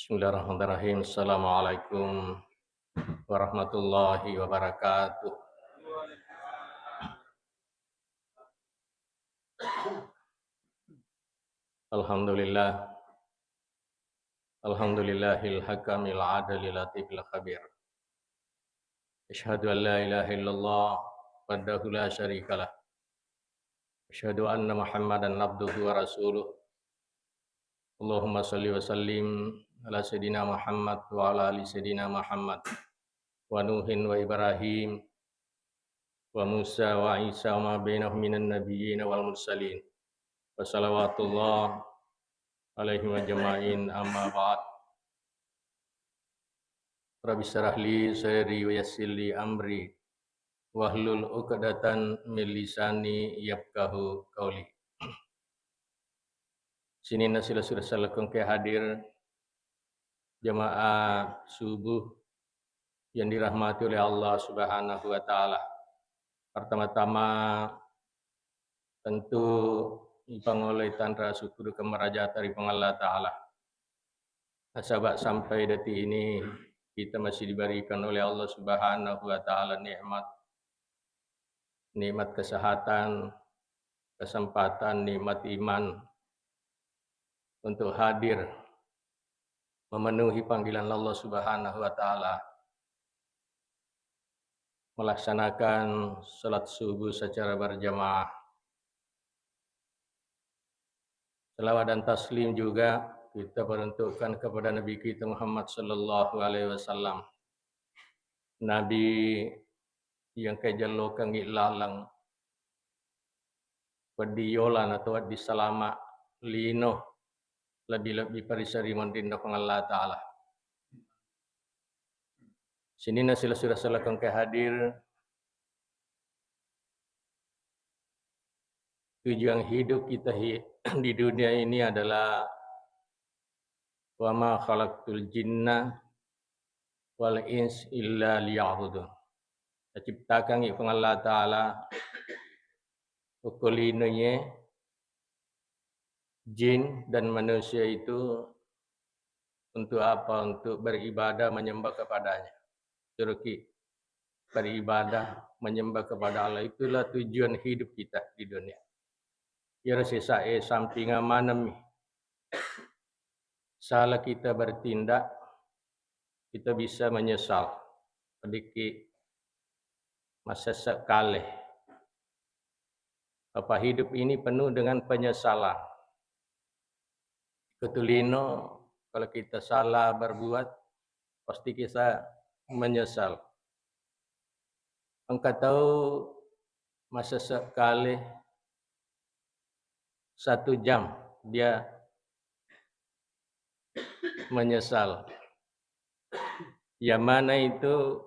Bismillahirrahmanirrahim. Assalamualaikum warahmatullahi wabarakatuh. Alhamdulillah. Alhamdulillahil hakamil adalil latifil khabir. Asyhadu an la ilaha illallah wahdahu la syarikalah. Asyhadu anna Muhammadan abduhu wa rasuluh. Allahumma salli wa sallim ala sayidina Muhammad wa ala ali sayidina Muhammad wa Nuhin wa Ibrahim wa Musa wa Isa wa ma bainahum minan nabiyyin wal mursalin. Wa salawatullah alaihim ajma'in amma ba'd. Rabbi syrah li sadri wa yassir li amri wahlul 'uqdatan min lisani yafqahu qauli. Sini nasila surah salakum ke hadir jamaah subuh yang dirahmati oleh Allah Subhanahu wa taala. Pertama-tama tentu pangoleh tanra syukur kemerajaan dari Allah taala. Sahabat sampai detik ini kita masih diberikan oleh Allah Subhanahu wa taala nikmat kesehatan, kesempatan, nikmat iman untuk hadir memenuhi panggilan Allah Subhanahu wa taala, melaksanakan salat subuh secara berjamaah. Selawat dan taslim juga kita peruntukkan kepada Nabi kita Muhammad sallallahu alaihi wasallam. Nabi yang kejalokan lalang pediyolan atau disalama lino lebih-lebih parisari mandinda Allah Ta'ala. Sini nasila surah salakang kehadir tujuan hidup kita di dunia ini adalah wa ma khalaqtul jinna wal ins illa liya'budun. Ciptakan iku Allah Ta'ala ukulinnya jin dan manusia itu untuk apa? Untuk beribadah menyembah kepadanya. Turki beribadah menyembah kepada Allah, itulah tujuan hidup kita di dunia. Ya sisa samping mana salah kita bertindak, kita bisa menyesal sedikit masa sekali. Apa hidup ini penuh dengan penyesalan. Ketulino kalau kita salah berbuat pasti kita menyesal. Engkau tahu masa sekali 1 jam dia menyesal. Yang mana itu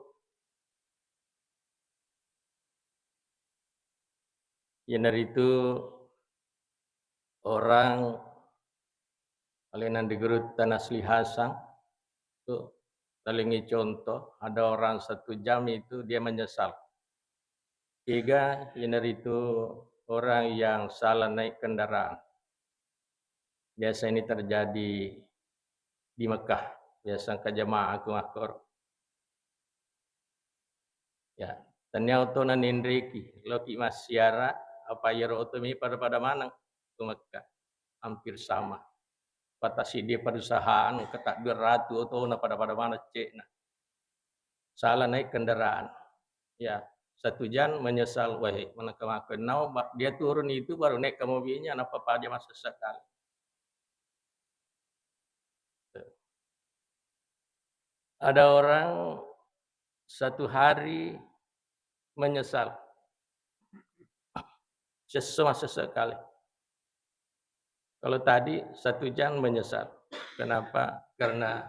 yang dari itu orang kalian di gerut tanah asli Hasang itu salingi contoh, ada orang 1 jam itu dia menyesal. 3 yang dari itu orang yang salah naik kendaraan. Biasa ini terjadi di Mekah, biasa ke jamaah aku ngakor. Ya, ternyata nanindriki loki masyara apa yaro otomi pada mana ke Mekah hampir sama. Patasi dia perusahaan ketak 200 atau pada mana cek nah. Salah naik kendaraan. Ya, 1 jam menyesal wahai mana kemakan dia turun itu baru naik ke mobilnya apa aja masa sekali. Ada orang 1 hari menyesal sesekali. Kalau tadi 1 jam menyesal. Kenapa? Karena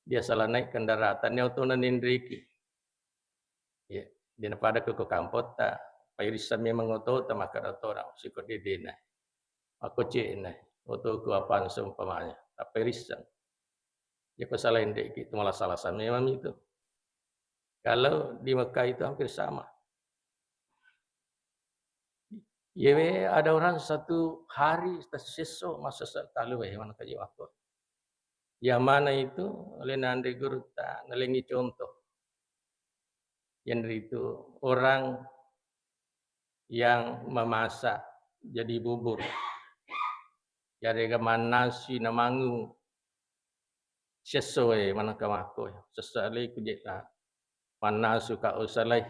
dia salah naik kendaraan. Nyauto nanindriki. Ya, dia pada ke kampot ta. Pairisa memang oto ta makaratora sikot didina. Aku cina. Oto ku apaan seumpamanya. Tapi risang. Ya kesalahan dek itu malah salah memang itu. Kalau di Mekah itu hampir sama. Ya ada orang 1 hari tersesok masa sekali mana kaji waktu. Yang mana itu oleh nandai guru tak nalengi contoh. Yang itu orang yang memasak jadi bubur. Jadi keman nasi namangu sesuai mana kamako sesuai kujeta mana suka usalai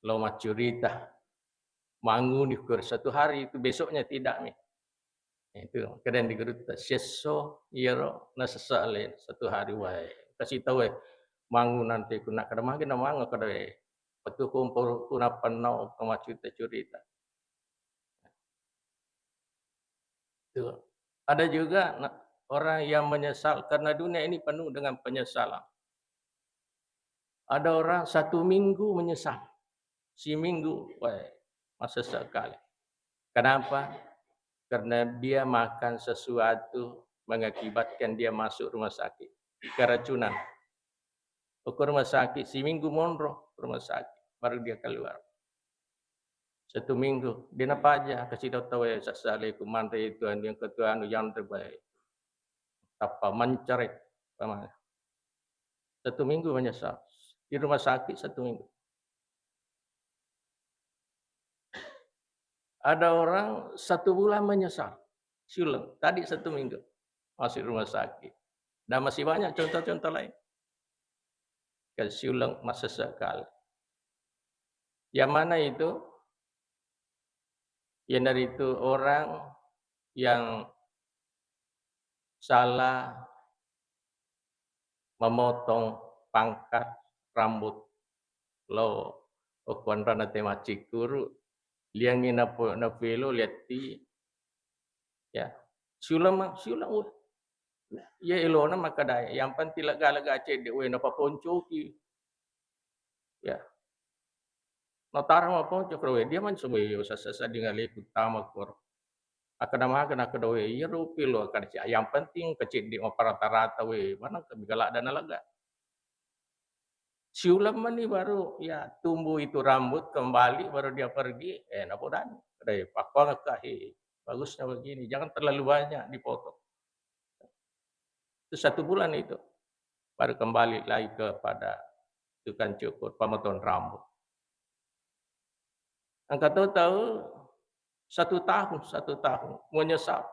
lo macurita mangu diukur 1 hari itu besoknya tidak nih. Itu kadang digerut seso iro na sesalin 1 hari wae kasih tahu mangu nanti kuna kada magi na mangu kada patu kumpul kuna penau kama cerita-cerita. Itu. Ada juga orang yang menyesal karena dunia ini penuh dengan penyesalan. Ada orang 1 minggu menyesal. Si minggu, wah, masa sekali. Kenapa? Karena dia makan sesuatu mengakibatkan dia masuk rumah sakit. Keracunan. Ke rumah sakit, si minggu mondro rumah sakit. Baru dia keluar. 1 minggu. Dia apa aja? Kasih tahu assalamualaikum mantai Tuhan yang ketuaan yang terbaik. Apa mencerit. 1 minggu menyesal. Di rumah sakit 1 minggu. Ada orang 1 bulan menyesal. Siulang. Tadi 1 minggu. Masuk rumah sakit. Dan masih banyak contoh-contoh lain. Siulang masa sekali. Yang mana itu? Yang dari itu orang yang salah memotong pangkat rambut lo okuan rana tema cikuru liangin na pelo liati ya siulang ya ilona makadaya yang penting laga cede we na paponcoki ya notara ma ponco krowe dia man sobe sasa dengan leku tama kor akadamaga we iya rupi lo kadcia yang penting kecil di rata-rata we mana kebigala dana laga siulam mani baru ya tumbuh itu rambut kembali baru dia pergi napodan dari pakwa kahi bagusnya begini jangan terlalu banyak dipotong itu 1 bulan itu baru kembali lagi kepada tukang cukur pemotong rambut angkat tahu 1 tahun menyesal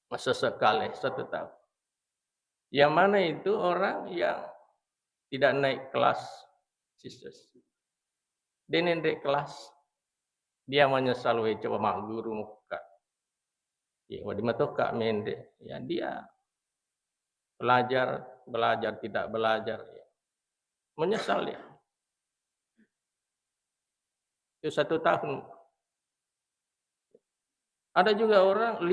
masa sekali 1 tahun yang mana itu orang yang tidak naik kelas sisters dia naik kelas dia menyesal we coba mak guru muka ya wadi matoka mende ya dia belajar tidak belajar ya. Menyesal ya itu 1 tahun ada juga orang 5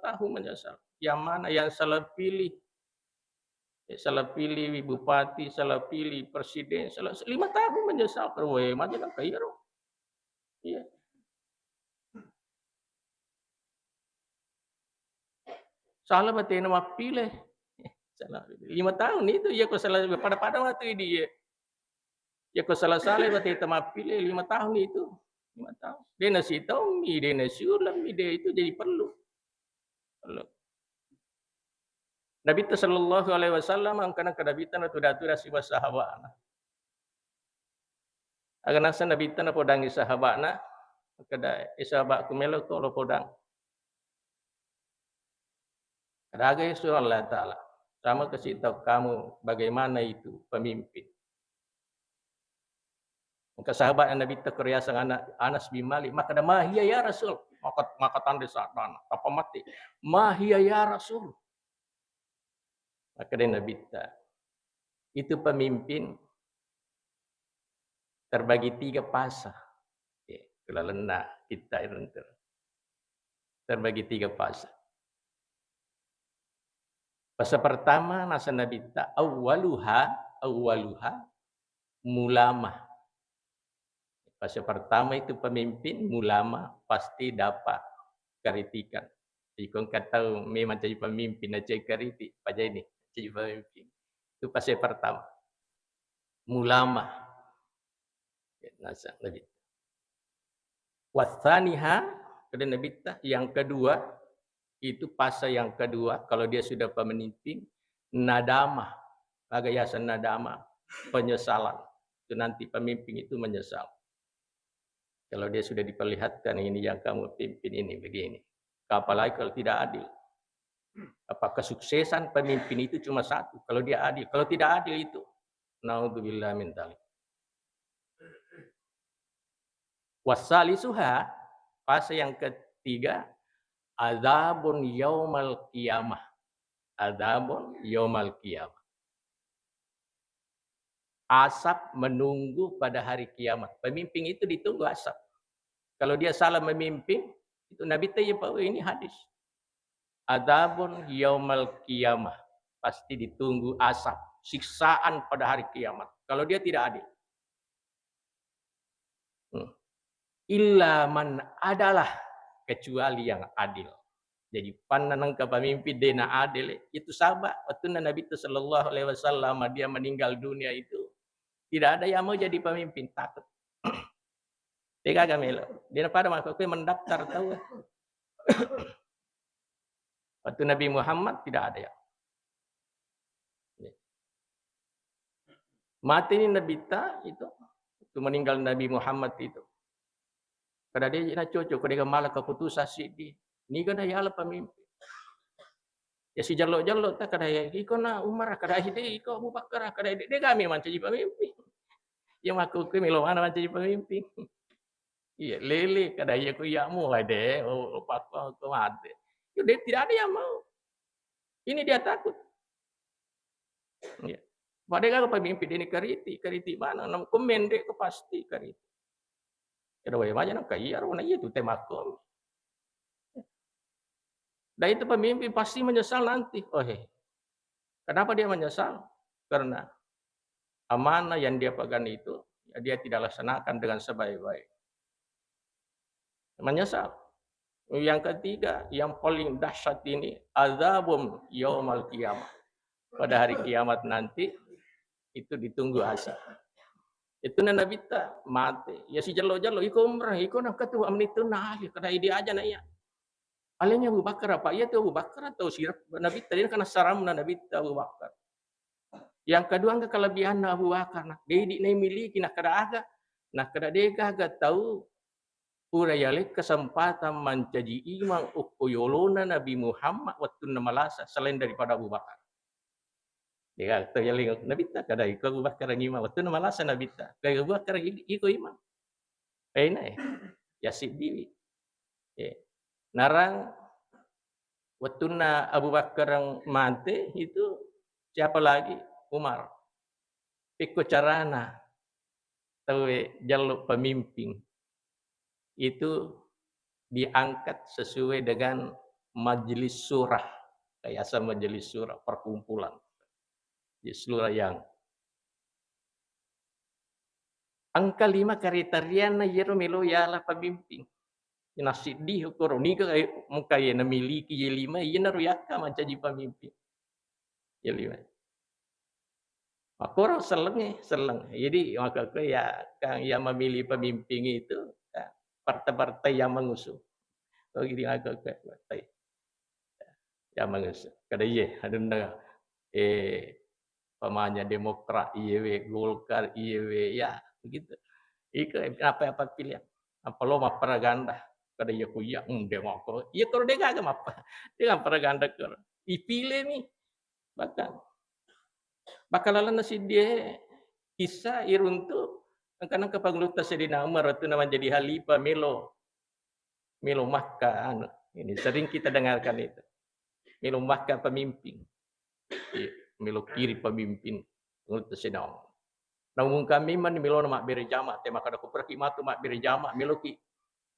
tahun menyesal yang mana yang salah pilih bupati salah pilih presiden 5 tahun menyesal perwe macam kayak iya salah berarti nama pilih salah 5 tahun itu ya kau salah pada waktu ini ya kau salah berarti tema pilih 5 tahun itu 5 tahun dia nasi tomi dia nasi ulam dia itu jadi perlu Nabi sallallahu alaihi wasallam angkana kadabitan atau datura si sahabatna agar nasa Nabi tan podangi sahabatna kada sahabat kumelo to lo podang kada Yesus Allah taala sama kasih tahu kamu bagaimana itu pemimpin maka sahabat Nabi ta Korea sang Anas bin Malik maka ada mahia ya Rasul maka tanda satan apa mati mahia ya Rasul maka dia Nabi ta itu pemimpin terbagi 3 fasa kalau lena kita itu terbagi 3 fasa fase pertama nasa Nabi ta awwaluha mulama fase pertama itu pemimpin mulama pasti dapat kritikan jika kata memang jadi pemimpin aja kritik pada ini jadi pemimpin itu fase pertama mulama nasa Nabi wasaniha kemudian Nabi yang kedua Itu fase yang kedua, kalau dia sudah pemimpin, nadamah, bagayasan nadamah, penyesalan. Itu nanti pemimpin itu menyesal. Kalau dia sudah diperlihatkan ini yang kamu pimpin ini begini. Apalagi kalau tidak adil. Apa kesuksesan pemimpin itu cuma satu, kalau dia adil. Kalau tidak adil itu, naudzubillah min dzalik. Wasalisuha, fase yang ketiga, adzabun yaumal qiyamah. Adzabun yaumal qiyamah. Asap menunggu pada hari kiamat. Pemimpin itu ditunggu asap. Kalau dia salah memimpin, itu Nabi tayyib ini hadis. Adzabun yaumal qiyamah. Pasti ditunggu asap, siksaan pada hari kiamat. Kalau dia tidak adil. Illa man adalah, kecuali yang adil. Jadi pandangan ke pemimpin dena adil itu sahabat. Waktu Nabi sallallahu alaihi wasallam dia meninggal dunia itu tidak ada yang mau jadi pemimpin, takut. Tega kami lo. Dia pada masa itu mendaftar tahu. Waktu Nabi Muhammad tidak ada ya. Mati ini Nabi ta itu meninggal Nabi Muhammad itu. Kada dia nak cocok kada malah keputusan si di. Ni kada ya ala pemimpin. Ya si jalok-jalok tak kada ya iko na Umar kada ide iko Abu Bakar kada ide dia kami man jadi pemimpin. Yang aku ke milo mana man jadi pemimpin. Iya lele kada ya ku ya mu ade apa ko ade. Dia tidak ada yang mau. Ini dia takut. Ya. Padahal pemimpin ini kariti mana nam komen dek pasti kariti. Kada way maja nak kaya ro na itu temakom. Dan itu pemimpin pasti menyesal nanti. Oh kenapa dia menyesal? Karena amanah yang dia pegang itu ya dia tidak laksanakan dengan sebaik-baik. Menyesal. Yang ketiga, yang paling dahsyat ini azabum yaumal qiyamah. Pada hari kiamat nanti itu ditunggu azab. Itu Nabi ta mati. Ya si jalo-jalo iko umrah, iko nak ketua amnitu nah, kada ide aja na ya. Alenya Abu Bakar apa? Iya tuh Abu Bakar atau sirap Nabi tadi karena saram Nabi Abu Bakar. Yang kedua enggak kelebihan Abu Bakar. Nah, dia miliki nak kada aga. Nak kada dega aga tahu urayale kesempatan menjadi imam ukuyolona Nabi Muhammad waktu namalasa selain daripada Abu Bakar. Dia tahu yang Nabi tak kada ikut Abu Bakar imam waktu namalasa Nabi tak. Kayak Abu Bakar ikut imam. Ini ya siddiwi. Narang waktu Abu Bakar yang mati itu siapa lagi? Umar. Ikut carana tahu jalur pemimpin itu diangkat sesuai dengan majelis surah. Kayak majelis surah perkumpulan. Di seluruh yang angka 5 kriteria na yero melo yala pemimpin. Nasi di ukur ni ka mukaya na miliki ye 5 ye na ruyaka menjadi pemimpin. Ye 5. Makoro seleng. Jadi maka ya kang yang memilih pemimpin itu partai-partai yang mengusung. Oh gini agak partai yang mengusung. Kada ye ada pamanya Demokrat, IEW, Golkar, IEW, ya begitu. Iko apa pilihan? Apa lo mah propaganda? Kada ya kuya Demokrat. Iya kalau dia kagak apa? Dia kan propaganda kor. Ipilih nih. Bakal nasi dia kisah iruntu karena kepangluta Sayyidina Umar itu nama jadi khalifah Milo Makkah ini sering kita dengarkan itu. Milo Makkah pemimpin. Milo kiri pemimpin menurut sedang. Namun kami milo mak berjamaah tema kada ku pergi matu mak berjamaah miloki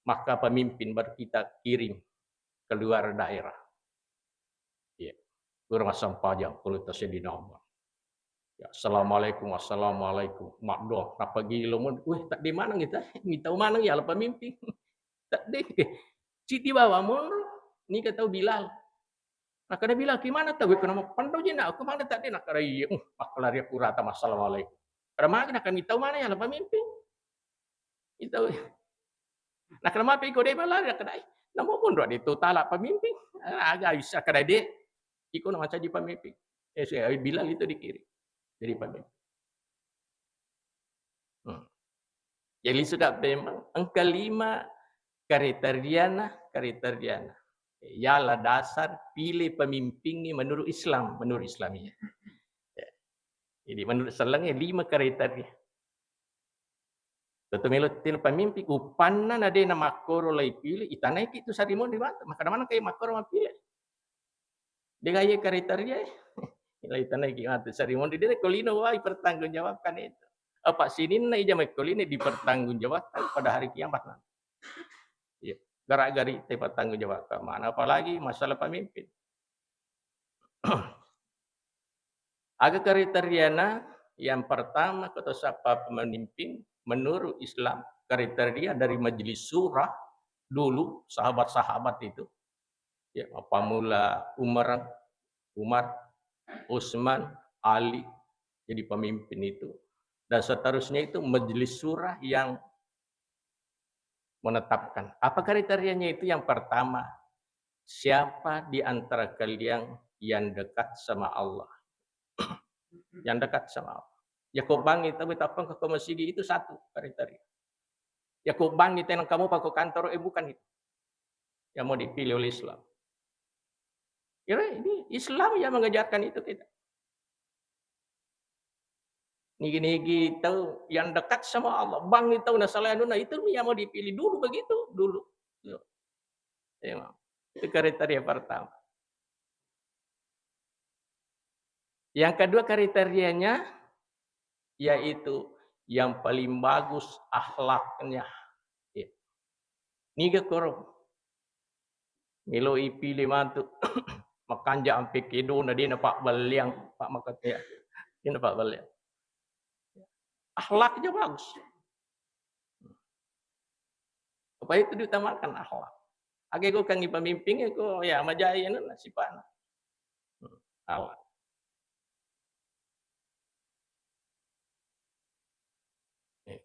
maka pemimpin baru kita kirim keluar daerah. Ya. Kurang sampajang kalau tersedina. Ya, assalamualaikum mak doh apa gilo mun tak di mana kita minta mana ya pemimpin. Tak deh. Siti bawa mun ni kata Bilal. Nah, kada bilang gimana tahu kenapa pandau je nak aku mana tak dia nak kada iya pakalari purata assalamualaikum. Kada mana kami tahu mana yang pemimpin. Itu. Nah, kenapa ikut dia malah kada Namun pun doa itu talak pemimpin. Agak bisa kada dia. Iko nak jadi pemimpin. Saya bilang itu di kiri. Jadi pemimpin. Jadi sudah memang angka 5 kriteriana. Ialah dasar pilih pemimpin ini menurut Islam, menurut Islamiyah. Jadi menurut Islamnya 5 kriteria. Tentu melutin pemimpin upanna na de na makoro lai pilih itanai itu sarimon di mata maka mana kayak makoro ma pilih. Dia gaya kriteria. Lai itanai ki mata sarimon di dia kolino wai pertanggungjawabkan itu. Apa sinin na ija kolino dipertanggungjawabkan pada hari kiamat nanti. Ya, gara-gari te pertanggungjawabkan mana apalagi masalah pemimpin. Aga kriteriana yang pertama kata siapa pemimpin menurut Islam kriteria dari majelis surah dulu sahabat-sahabat itu ya apamula Umar, Utsman, Ali jadi pemimpin itu dan seterusnya itu majelis surah yang menetapkan apa kriterianya itu yang pertama siapa di antara kalian yang dekat sama Allah yang dekat sama Allah. Ya kau bang itu betapa ke masjid itu satu kriteria. Ya kau bang itu yang kamu pakai kantor bukan itu. Yang mau dipilih oleh Islam. Ya ini Islam yang mengajarkan itu kita. Nigi-nigi tahu yang dekat sama Allah. Bang itu nasalayana itu yang mau dipilih dulu begitu dulu. Ya, itu kriteria pertama. Yang kedua kriterianya yaitu yang paling bagus akhlaknya. Ya. Niga korup. Milo ipilih mantu makanja ampe kedo na dia pak baliang pak makatnya. Dia pak baliang. Akhlaknya bagus. Apa itu diutamakan akhlak. Age ko kang ipamimping ko ya majaya na sipana. Akhlak.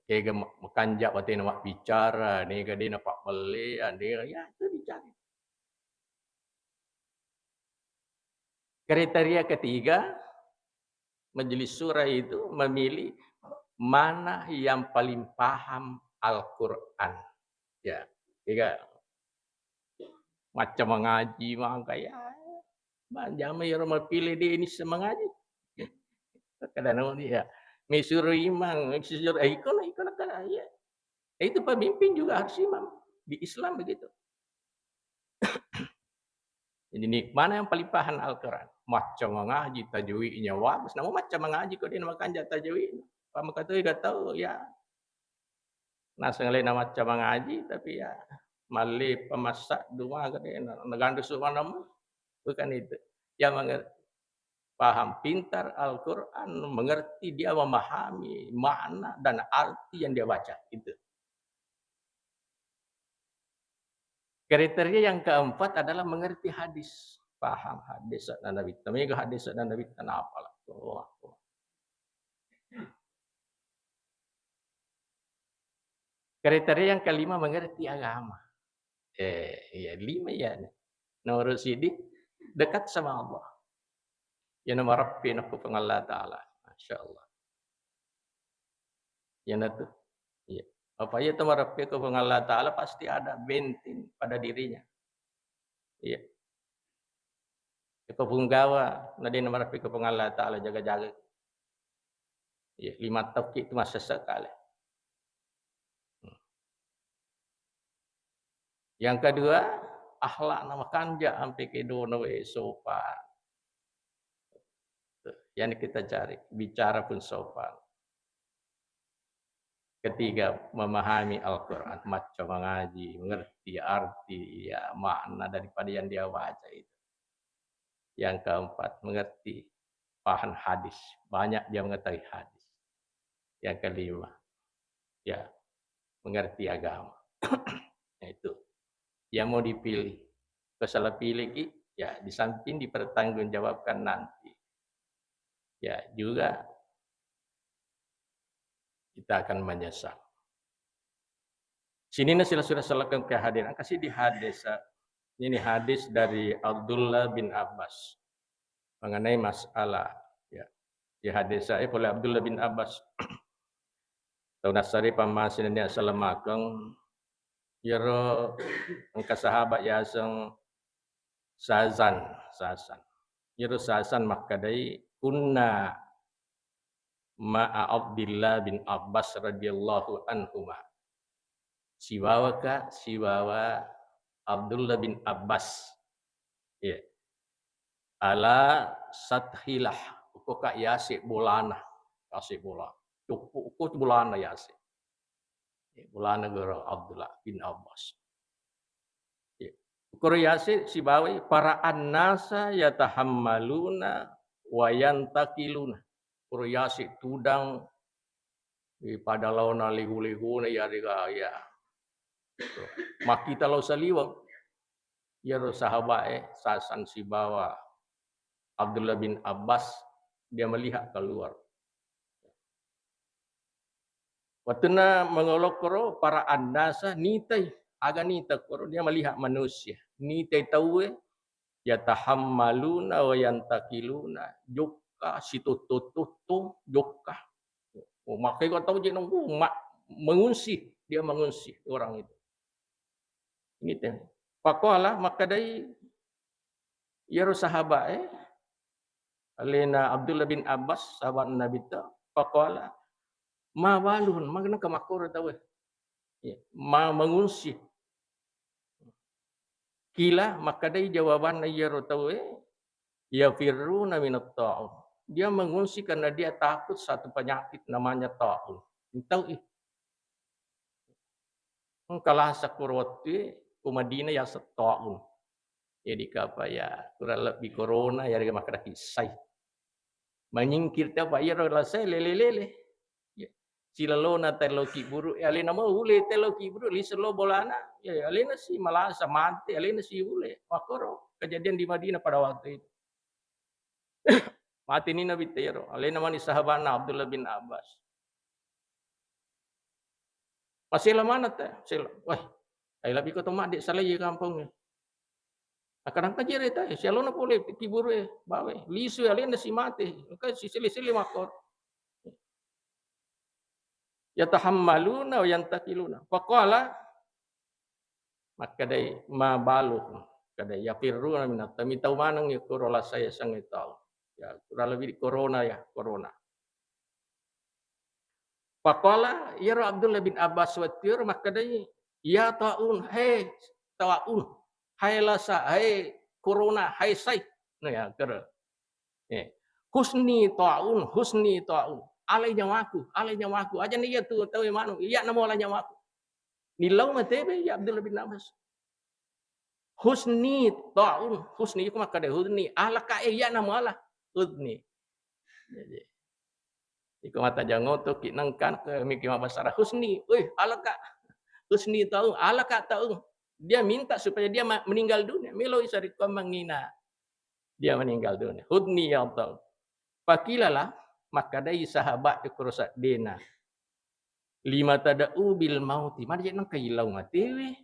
Kega makanja pati na bicara, nega dia na pak baliang, dia ya itu dicari. Kriteria ketiga, majelis surah itu memilih mana yang paling paham Al-Quran. Ya, tiga macam mengaji maka ya, jangan yang pilih dia ini semengaji. Kadang-kadang dia misuruh imam, misuruh ikon kan ya. Itu pemimpin juga harus imam di Islam begitu. Jadi mana yang paling paham Al-Quran? Macam mengaji tajwidnya bagus. Namun macam mengaji kok dia makan jatah tajwid. Pak kata dia tahu ya. Nah sengalai nama macam mengaji tapi ya malih pemasak dua kata negandu semua nama bukan itu. Yang mengerti paham pintar Al-Quran, mengerti dia memahami makna dan arti yang dia baca itu. Kriteria yang keempat adalah mengerti hadis, paham hadis dan Nabi. Tapi hadis dan Nabi kenapa lah? Kriteria yang kelima mengerti agama. Ya 5 ya. Nomor sidik dekat sama Allah. Ya nama Rabbi naku pengallah Ta'ala. Masya Allah. Ya itu. Ya. Apa ya nama Rabbi naku pengallah Ta'ala pasti ada bentin pada dirinya. Iya. Kepunggawa, nadi nama Rabbi naku pengallah Ta'ala jaga-jaga. Ya, 5 tauhid itu masa sekali. Yang kedua, akhlak nama kanja sampai kedono sopan. Yang kita cari, bicara pun sopan. Ketiga, memahami Al-Quran, macam mengaji, mengerti arti, ya makna daripada yang dia baca itu. Yang keempat, mengerti paham hadis, banyak dia mengetahui hadis. Yang kelima, ya mengerti agama. Itu yang mau dipilih. Kesalah pilih, ya di samping dipertanggungjawabkan nanti. Ya juga kita akan menyesal. Sini sila sudah salakan kehadiran. Kasih di hadis. Ini hadis dari Abdullah bin Abbas mengenai masalah ya. Di hadis saya oleh Abdullah bin Abbas. Tahu nasari pamasin ni asalamakang yero angka sahabat yasang sazan. Yero sazan makadai kunna ma'a Abdullah bin Abbas radhiyallahu anhuma. Siwawa Abdullah bin Abbas. Ya. Ala sathilah uko ka yasi bolana kasi bola. Uko bolana yasi. Bolana goro Abdullah bin Abbas. Ya. Uko yasi sibawi para annasa yatahammaluna wa yantakiluna. Uko yasi tudang pada launa lihu-lihu na yari ya. Makita law saliwang. Yaro sahabat sasan sibawa Abdullah bin Abbas dia melihat keluar. Waktu na mengolok koro para andasa nitai aga nita koro dia melihat manusia. Nitai tahu ya tahammaluna wa yantakiluna jokka situtututu jokka. Oh makanya kau tahu je nunggu mengungsi dia mengungsi orang itu. Ini teh. Pakola maka dari yaro sahabat Alena Abdullah bin Abbas sahabat Nabi ta pakola ma balun magna ka makor tahu ma mengungsi kila maka dari jawaban ya tahu ya firruna minat ta'un dia mengungsi karena dia takut satu penyakit namanya ta'un tahu kalah sakurwati ke Madinah ya ta'un jadi apa ya kurang lebih corona ya maka dah kisah menyingkir apa ya rola saya lele silalona teloki buru alena mau ule teloki buru li selo bolana ya alena si malasa mati alena si ule makoro kejadian di Madinah pada waktu itu mati ni Nabi Tero alena mani sahabat Abdullah bin Abbas masih lama nate sel wah ai labi ko tomak dik salai kampung kadang kaji reta sialona boleh kiburu bawe lisu alena si mati ka si sili makor yatahammaluna wa yantakiluna faqala maka dai ma balu kadai yafirruna minat tami tahu manang ya corona saya sangat tahu ya kurang lebih corona ya corona faqala ya Abdullah bin Abbas watir maka dai ya taun hai taun hai lasa hai corona hai sai nah ya ker husni taun alai nyawaku aja nih ya tu tahu manu iya namo ala nyawaku nilau matebe ya Abdullah bin Abbas husni taun husni iku maka de husni alaka iya namo ala husni jadi iku mata jangoto kinangkan ke miki mabasara husni alaka husni taun alaka taun dia minta supaya dia meninggal dunia melo isari mangina dia meninggal dunia husni ya taun pakilalah maka dari sahabat ikrosak dena lima tada'u bil mauti mana jadi nang kailau matewe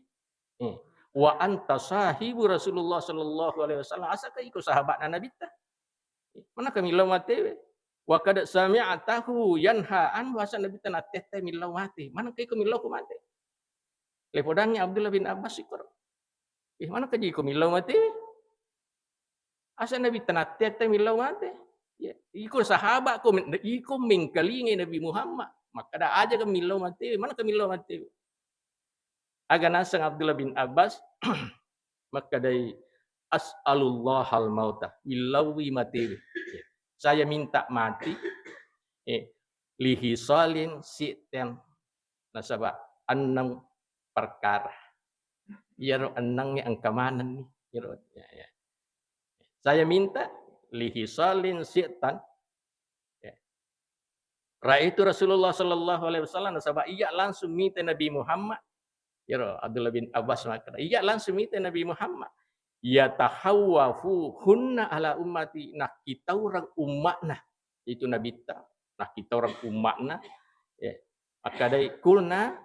wa anta sahibu Rasulullah sallallahu alaihi wasallam asaka ikut sahabat Nabi ta mana kami lau matewe wa kad sami'atahu yanha an wa Nabi ta natete milau mate mana kai kami lau ko mate lepodangnya Abdullah bin Abbas ikor mana kaji ko milau mate asa Nabi ta natete milau mate ya, ikut sahabat ko iko mengkalingi Nabi Muhammad maka dah aja ke milau mati mana ke milau mati aga nasang Abdullah bin Abbas maka dari as'alullah al mauta milawi mati saya minta mati lihisalin sitten nasaba annang perkara ya annangnya angkamanan nih ya. Saya minta lihisalin si'tan Raitu Rasulullah sallallahu alaihi wasallam nasaba iya langsung minta Nabi Muhammad ya Abdullah bin Abbas maka iya langsung minta Nabi Muhammad ya tahawwafu hunna ala ummati nah kita orang umatna itu Nabi ta nah kita orang umatna ya maka dari kulna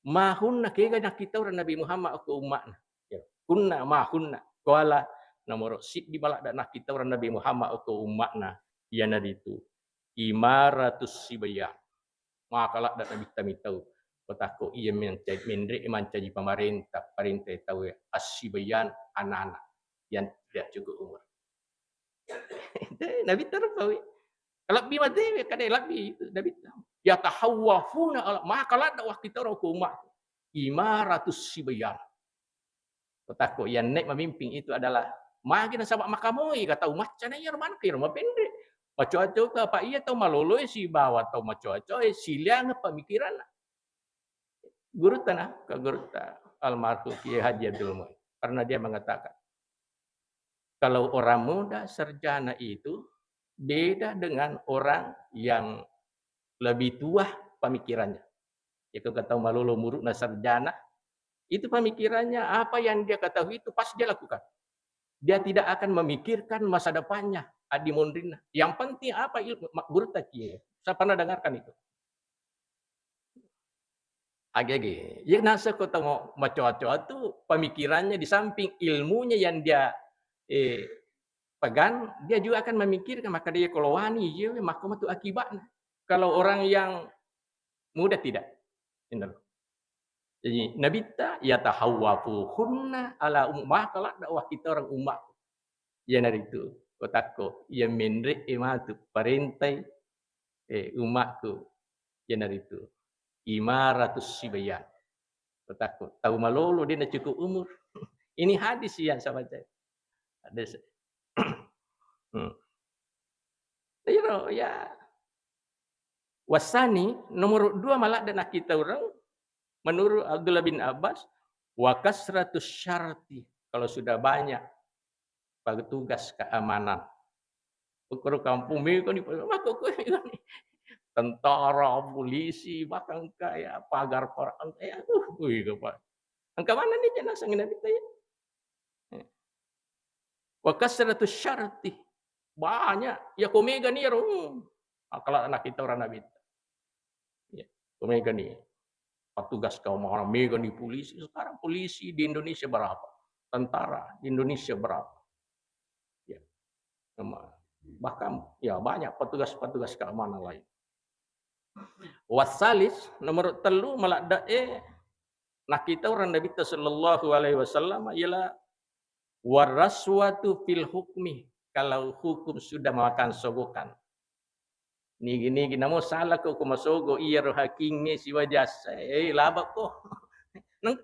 Mahunna kega nak kita orang Nabi Muhammad ke umatna. Ya. Kunna mahunna. Kuala nomor sik di balak nak kita orang Nabi Muhammad ke umatna. Ya nadi itu. Imaratus sibayah. Makalah dan Nabi kami tahu. Petako ia menjadi menjadi pemerintah tahu ya. Asibayan anak-anak yang tidak cukup umur. Nabi terpawi. Kalau bi mati kadai labi itu Nabi tahu. Ya tahawafuna ala makalah dakwah kita orang ke umat. Imaratus sibayan. Petako yang naik memimpin itu adalah makin sabak makamoi kata umat cana ya rumah ke rumah pendek. Maco-aco ke apa iya tahu malolo si bawa tahu maco-aco siliang pemikiran. Guru tanah ke guru almarhum Kiai Haji Abdul Muin karena dia mengatakan kalau orang muda sarjana itu beda dengan orang yang lebih tua pemikirannya. Ya kalau kata malolo muruk sarjana itu pemikirannya apa yang dia ketahui itu pasti dia lakukan. Dia tidak akan memikirkan masa depannya. Adi mondrina. Yang penting apa ilmu guru Kiai. Saya pernah dengarkan itu. Age-age. Ya nasa ko tamo maco-aco itu pemikirannya di samping ilmunya yang dia pegang, dia juga akan memikirkan maka dia kalau wani ya maka itu akibatnya. Kalau orang yang muda tidak. Jadi Nabi ta ya tahawwafuhunna ala ummah kalau dakwah kita orang umat. Ya dari itu kotako ya menre ematu parentai umatku. Ya dari itu. Imaratus sibayan. Takut. Tahu malolo dia nak cukup umur. Ini hadis yang saya baca. Hadis. Ya. Wasani nomor 2 malah dan kita orang menurut Abdullah bin Abbas wa kasratus syarti kalau sudah banyak petugas keamanan. Ukur kampung mereka ni tentara, polisi, bahkan kayak pagar Quran kayak angka mana nih jenazah Nabi tanya? Wa kasratus syarti banyak ya komega nih kalau anak kita orang Nabi. Ya, komega nih petugas kaum orang mega nih polisi sekarang polisi di Indonesia berapa? Tentara di Indonesia berapa? Ya. Bahkan ya banyak petugas-petugas keamanan lain. Wasalis nomor 3 malah nak kita orang Nabi sallallahu alaihi wasallam ialah waraswatu fil hukmi kalau hukum sudah makan sogokan. Ni gini mau salah ko kumasogo iya ro hakingnya si wajasa. Labak ko. Nang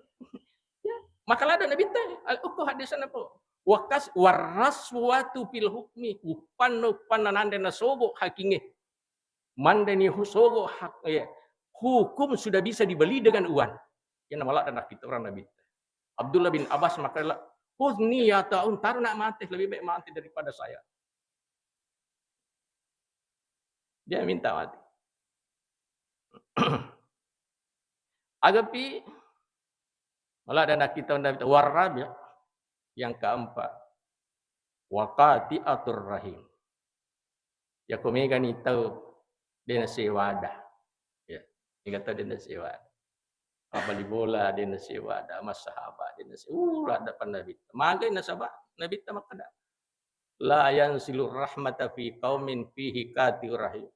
ya, makalah ada Nabi teh ko hadisan apa? Wakas waraswatu fil hukmi upano pananande na sogo hakingnya. Mandani husogo hak ya. Hukum sudah bisa dibeli dengan uang. Yang malah anak kita orang Nabi. Abdullah bin Abbas makalah Huzni ya ta'un, taruh nak mati, lebih baik mati daripada saya. Dia minta mati. Agapi, malah ada anak kita warab ya. Yang keempat, waqati atur rahim. Ya kumega ni tahu dia nasiwada. Ya, ni kata dia nasiwada. Abali bola dia nasiwada, mas sahabat dia nasiwada depan Nabi. Magai nasabah Nabi ta makada. La yansilur rahmata fi qaumin fihi qatir rahim.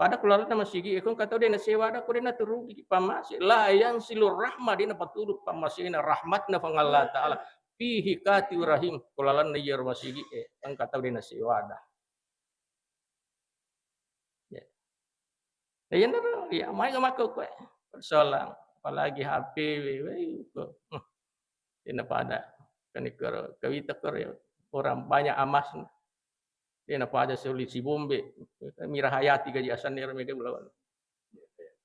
Pada keluarga masih ikon kata dia nasiwada ko dia turugi pamasi. La yansilur rahmah dia patuluk pamasina rahmatna fa Allah taala fihi qatir rahim. Kulalan dia masih kan kata dia nasiwada. Ya. Ya mai mako ko persoalan apalagi HP ini pada kenikar kawita ya orang banyak amas ini pada solusi bombe Mira Hayati gaji asan ni mereka belawan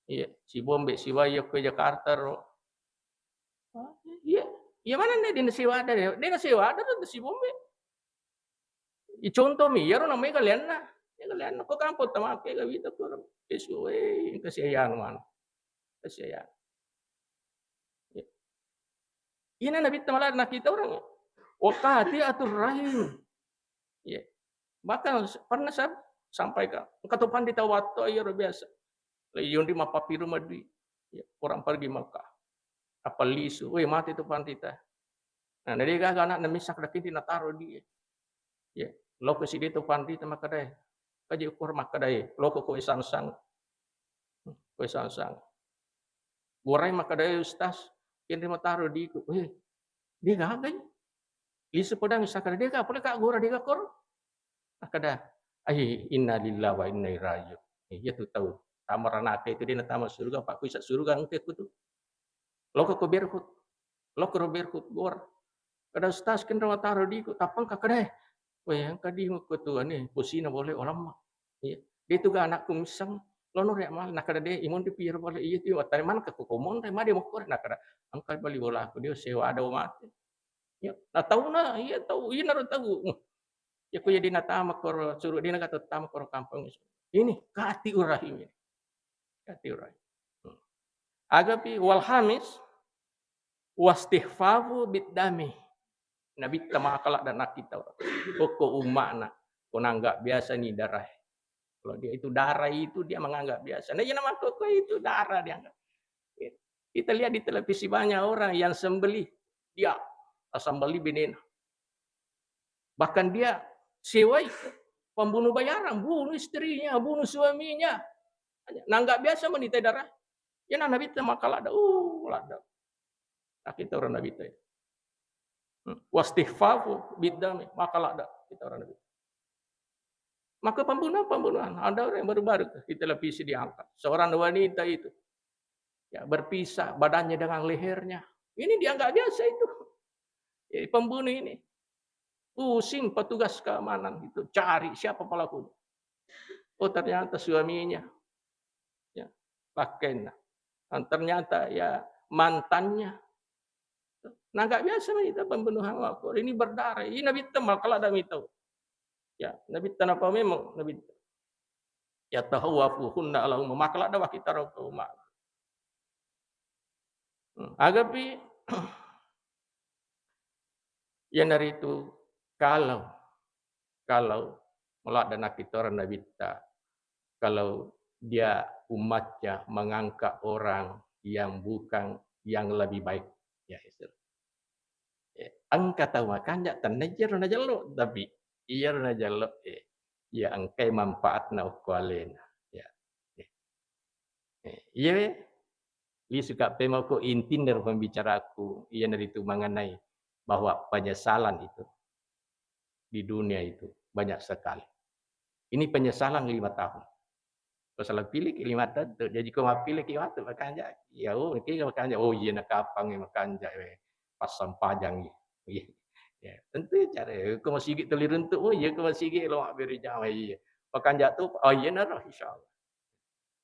iya si bombe si wayo ke Jakarta iya mana nih di Nasiwada dia Nasiwada tuh si bombe contoh mi ya orang mereka lihat kok kampung tamak kawita ko kesuwe kasihan mana kasihan. Ini Nabi malah nak kita orang waqati atur rahim. Ya. Bahkan pernah saya sampaikan, kata pandita wato ya biasa. Yung di mapapiru madui. Ya, orang pergi Mekah. Apa lisu, weh mati tu pantita. Nah, dari anak nemisak dak na taruh dia. Ya, loko si dia tu pantita makadai. Kaji ukur makadai. Loko ko isang-sang. Ko isang-sang. Borai makadai ustaz. Kini mau taruh di ku. Weh, dia gagai. Lisu podang sakada dia ka, boleh kak gora dia kor. Makada. Ai inna lillahi wa inna ilaihi raji'un. Iya tu tahu. Tamaranaka itu dia na tamar surga, pak ku isa surga engke ku tu. Loko ko berhut. Loko ro berhut gor. Kada ustaz ken rawa taruh di ku tapang kakadai. Weh yang kadi ko tu ani pusina boleh orang mah. Iya. Dia tu ga anak kumsang. Lono rek mal nakada dia imun di pir boleh iya tu tadi man ka kukomon tadi ma dia mo kor nakada. Angkai bali bola aku dia sewa ada mati. Ya, na tahu na, iya tahu, iya na tahu. Ya ku jadi na tama kor suruh dia na kata tama kor kampung. Ini kati urahim ini. Kati urahim. Agapi wal hamis wastihfafu bidami. Nabi tamakala dan nak kita. Pokok umakna. Kau nanggap biasa nih darah. Kalau dia itu darah itu dia menganggap biasa. Nah, nama koko itu darah dia anggap. Kita lihat di televisi banyak orang yang sembelih dia sembelih benin. Bahkan dia sewa pembunuh bayaran, bunuh istrinya, bunuh suaminya. Nanggap biasa menita darah. Ya Nabi itu makala ada, lada. Nah, kita orang Nabi itu. Wastihfafu bidami, makala ada kita orang Nabi. Maka pembunuhan. Ada orang yang baru-baru di televisi diangkat. Seorang wanita itu ya berpisah badannya dengan lehernya. Ini dia nggak biasa itu. Pembunuh ini. Pusing petugas keamanan itu cari siapa pelakunya. Oh ternyata suaminya. Ya, pakainya. Dan ternyata ya mantannya. Nah nggak biasa itu pembunuhan wakil. Ini berdarah. Ini Nabi temal kalau ada itu. Ya Nabi tanapa memang Nabi ya tahawafuhunna Allahumma makala ada kita rokuma. Agapi yang dari itu kalau melak dan kita orang Nabi kalau dia umatnya mengangkat orang yang bukan yang lebih baik ya itu. Angkat tahu makan ya tanajer na jalo tapi iya na jalo ya angkai manfaat na ukwalen ya. Iya dia suka pemau ko intin dari pembicaraku ia dari itu mengenai bahwa penyesalan itu di dunia itu banyak sekali. Ini penyesalan 5 tahun. Kalau pilih 5 tahun, jadi kau mau pilih 5 tahun makanya, ya makanya, iya nak kapang makanya, pasang pajang iya. Ya, tentu cara kau masih gigi telirun tu, iya kau masih gigi lo beri jam iya. Makanya tu, iya nara insyaallah.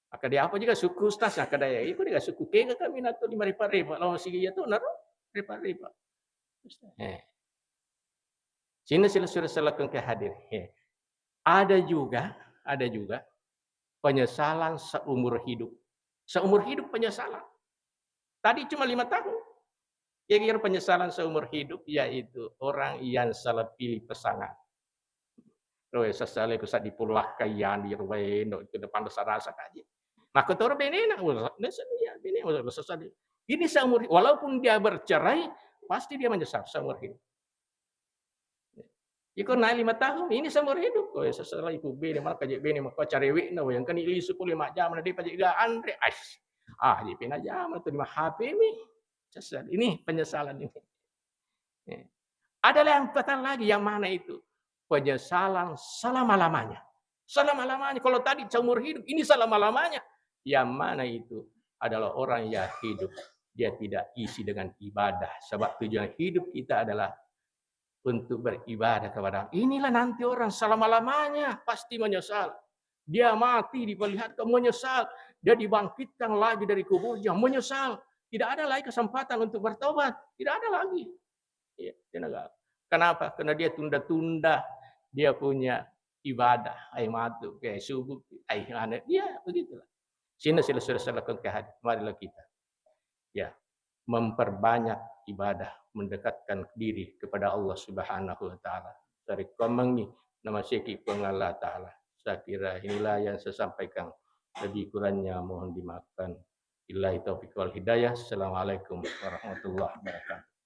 Maka dia apa juga suku ustaz nak kadaya, itu dia suku ke kami nak tu 5 ribu, lo masih gigi tu nara 5 ribu. Sini sila selakan ke hadir. Ada juga penyesalan seumur hidup. Seumur hidup penyesalan. Tadi cuma 5 tahun. Kira-kira penyesalan seumur hidup yaitu orang yang salah pilih pasangan. Roy sesale bisa dipulah kayan di ruwen ke depan rasa kaji. Maka tu orang benena ini seumur walaupun dia bercerai pasti dia menyesal seumur hidup. Iko naik 5 tahun, ini seumur hidup. Oh, setelah ibu bini, malah kajik bini, maka cari wik, yang kan ili 10 jam, nanti pajik gak andre, jadi pina jam, itu 5 HP ini. Ini penyesalan ini. Ada yang kata lagi, yang mana itu? Penyesalan selama-lamanya. Selama-lamanya, kalau tadi seumur hidup, ini selama-lamanya. Yang mana itu? Adalah orang yang hidup. Dia tidak isi dengan ibadah. Sebab tujuan hidup kita adalah untuk beribadah kepada Allah. Inilah nanti orang selama-lamanya pasti menyesal. Dia mati diperlihatkan menyesal. Dia dibangkitkan lagi dari kuburnya menyesal. Tidak ada lagi kesempatan untuk bertobat. Tidak ada lagi. Ya, kenapa? Karena dia tunda-tunda. Dia punya ibadah. Matu kayak subuh. Dia begitulah. Sini sila lakukan kehadir. Marilah kita. Ya, memperbanyak ibadah, mendekatkan diri kepada Allah Subhanahu wa taala. Dari komang ni nama syekh Allah taala. Saya kira inilah yang saya sampaikan. Lebih kurangnya mohon dimaafkan. Billahi taufiq wal hidayah. Assalamualaikum warahmatullahi wabarakatuh.